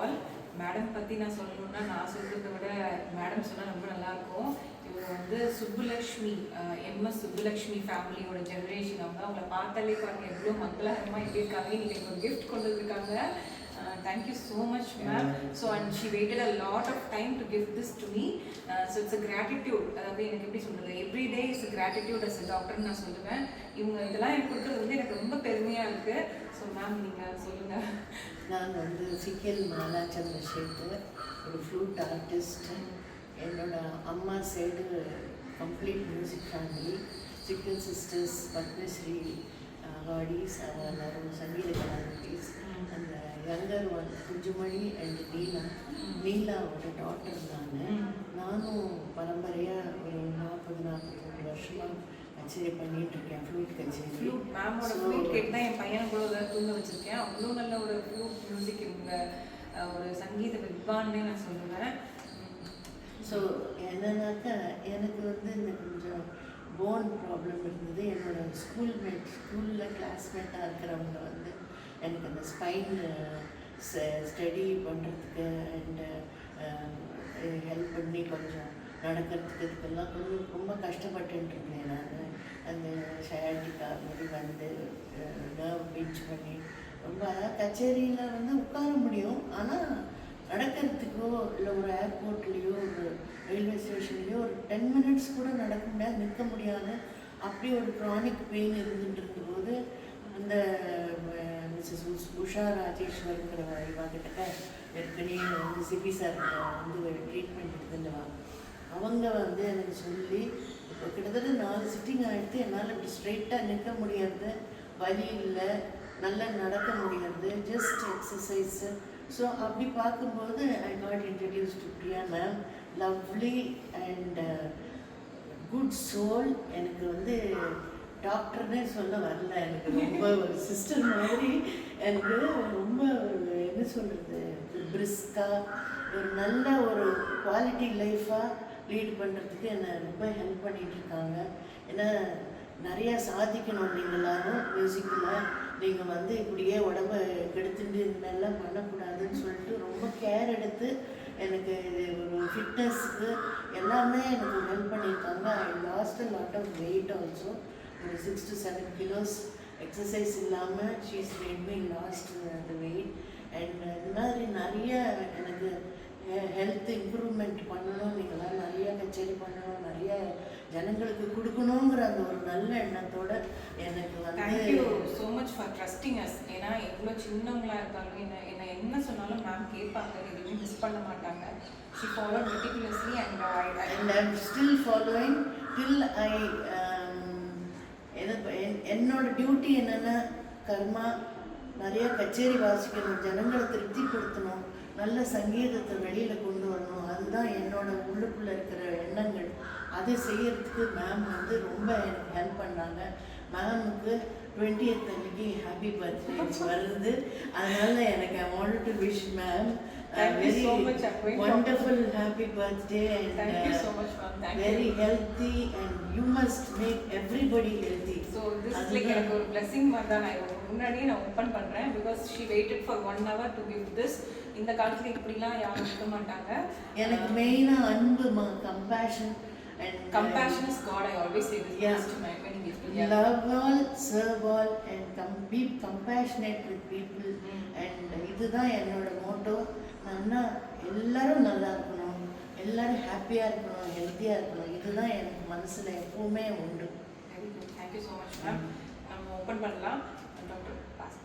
All. Madam பற்றி நான் சொல்லணுன்னா நான் சொல்கிறத விட மேடம் சொன்னால் ரொம்ப நல்லாயிருக்கும். இவங்க வந்து சுப்புலக்ஷ்மி, எம்எஸ் சுப்புலக்ஷ்மி ஃபேமிலியோட ஜெனரேஷன். அவங்கள பார்த்தாலே பாருங்கள் எவ்வளோ மங்களகரமாக எப்படி இருக்காங்க. இன்றைக்கி எனக்கு ஒரு கிஃப்ட் கொண்டு வந்திருக்காங்க. Thank you so much, ma'am. So and she waited a lot of time to give this to me. So it's a gratitude. அதாவது எனக்கு எப்படி சொல்கிறது, every day is gratitude as a doctor நான் சொல்லுவேன். இவங்க இதெல்லாம் எனக்கு கொடுக்குறது வந்து எனக்கு ரொம்ப பெருமையாக இருக்குது. ஸோ மேம் நீங்கள் சொல்லுங்கள். நான் வந்து சிக்கல் மாலா சந்திரசேகர், ஒரு ஃப்ளூட் ஆர்டிஸ்ட். என்னோட அம்மா side complete music family. Sikkil sisters, Padmashri awardees, எல்லாரும் சங்கீத கலாநிதிஸ். அந்த யங்கர் ஒன் குஞ்சுமணி அண்ட் நீலாவோட டாட்டர் நானும் பரம்பரையாக ஒரு 40-41 வருஷமாக கச்சேரி பண்ணிட்டு இருக்கேன். ஃப்ளூட் கச்சேரி. ஃப்ளூட் மேமோட ஃப்ளூட் கேட்டு தான் என் பையனை கூட தூங்க வச்சுருக்கேன். அவ்வளோ நல்ல ஒரு ஃப்ளூட் மியூசிக், இவங்க ஒரு சங்கீத வித்வான்னே நான் சொல்லுவேன். ஸோ என்னன்னாக்கா எனக்கு வந்து இந்த கொஞ்சம் போன் ப்ராப்ளம் இருந்தது. என்னோட ஸ்கூலில் கிளாஸ்மேட்டாக இருக்கிறவங்க வந்து எனக்கு அந்த ஸ்பைன் ஸ்டடி பண்ணுறதுக்கு அண்டு ஹெல்ப் பண்ணி கொஞ்சம் நடக்கிறதுக்கு இதுக்கெல்லாம் கொஞ்சம் ரொம்ப கஷ்டப்பட்டுட்டு இருந்தேன். நான் அந்த ஷயாட்டிக்கா மாதிரி வந்து நர்வ் பீச் பண்ணி ரொம்ப கச்சேரியில் வந்து உட்கார முடியும், ஆனால் நடக்கிறதுக்கோ இல்லை ஒரு ஏர்போர்ட்லேயோ ஒரு ரயில்வே ஸ்டேஷன்லேயோ ஒரு 10 மினிட்ஸ் கூட நடக்க முடியாது, நிற்க முடியாது. அப்படி ஒரு க்ரானிக் பெயின் இருந்துட்டு இருக்கும்போது அந்த மிஸ்ஸஸ் உஷா ராஜேஸ்வருங்கிற இவாகிட்ட ஏற்கனவே வந்து சிபி சார் வந்து ட்ரீட்மெண்ட் எடுத்துட்டுவா. அவங்க வந்து எனக்கு சொல்லி இப்போ கிட்டத்தட்ட 4 சிட்டிங் ஆகிடுத்து. என்னால் இப்படி ஸ்ட்ரெயிட்டாக நிற்க முடியாது, வலி இல்லை, நல்லா நடக்க முடியாது, ஜஸ்ட் எக்ஸசைஸு. ஸோ அப்படி பார்க்கும்போது I got introduce to Priya ma'am. Lovely and good soul. எனக்கு வந்து டாக்டர்னே சொல்ல வரல, எனக்கு ரொம்ப ஒரு சிஸ்டர் மாதிரி. எனக்கு ரொம்ப ஒரு என்ன சொல்கிறது, பிரிஸ்காக ஒரு நல்ல ஒரு குவாலிட்டி லைஃபாக லீட் பண்ணுறதுக்கு என்னை ரொம்ப ஹெல்ப் பண்ணிகிட்ருக்காங்க. ஏன்னா நிறையா சாதிக்கணும் நீங்கள் எல்லாரும் மியூசிக்கில். நீங்கள் வந்து இப்படியே உடம்ப கெடுத்துட்டு இந்த மாதிரிலாம் பண்ணக்கூடாதுன்னு சொல்லிட்டு ரொம்ப கேர் எடுத்து எனக்கு ஒரு ஃபிட்னஸ்க்கு எல்லாமே எனக்கு ஹெல்ப் பண்ணியிருக்காங்க. I lost a lot of weight also. ஒரு 6 to 7 கிலோஸ் எக்ஸசைஸ் இல்லாமல் ஷீஸ் மேட் மீ லாஸ்ட் அந்த வெயிட். அண்ட் இந்த மாதிரி நிறைய எனக்கு ஹெல்த் இம்ப்ரூவ்மெண்ட் பண்ணணும், நீங்களாம் நிறையா கச்சேரி பண்ணணும், நிறைய ஜனங்களுக்கு கொடுக்கணுங்கிற அந்த ஒரு நல்ல எண்ணத்தோட எனக்கு வந்து thank you so much for trusting as. ஏன்னா எவ்வளோ சின்னவங்களாக இருந்தாலும் என்ன என்ன சொன்னாலும் மேம் கேட்பாங்க, எதுவுமே மிஸ் பண்ண மாட்டாங்க. She follow meticulously and I am still following till I என்னோட டியூட்டி என்னென்னா கர்மா, நிறைய கச்சேரி வாசிக்கணும், ஜனங்களை திருப்திப்படுத்தணும், நல்ல சங்கீதத்தை வெளியில் கொண்டு வரணும். அதுதான் என்னோட உள்ளுக்குள்ளே இருக்கிற எண்ணங்கள். அதை செய்யறதுக்கு மேம் வந்து ரொம்ப எனக்கு ஹெல்ப் பண்ணாங்க. மேமுக்கு 20th அன்னைக்கு ஹாப்பி பர்த்டே வருது. அதனால எனக்கு I want to wish ma'am very wonderful happy birthday and thank you so much ma'am. Thank very you. healthy and you must make everybody healthy. So this is like எனக்கு ஒரு blessing மாதிரி தான். நான் முன்னாடியே நான் ஓப்பன் பண்ணுறேன் because she waited for 1 hour to give this. இந்த காலத்துல இப்படிலாம் யாரும் இருக்க மாட்டாங்க. எனக்கு மெயினாக அன்பு, compassion and compassion is God. I always say this. Yeah. To my many people. Yeah. Love all, serve all and be compassionate with people. And இதுதான் என்னோட மோட்டோ. நான் எல்லாரும் நல்லா இருக்கணும், எல்லாரும் ஹாப்பியாக இருக்கணும், ஹெல்த்தியாக இருக்கணும். இதுதான் எனக்கு மனசில் எப்பவுமே உண்டு. Very good. Thank you so much ma'am. நம்ம ஓப்பன் பண்ணலாம். Doctor pass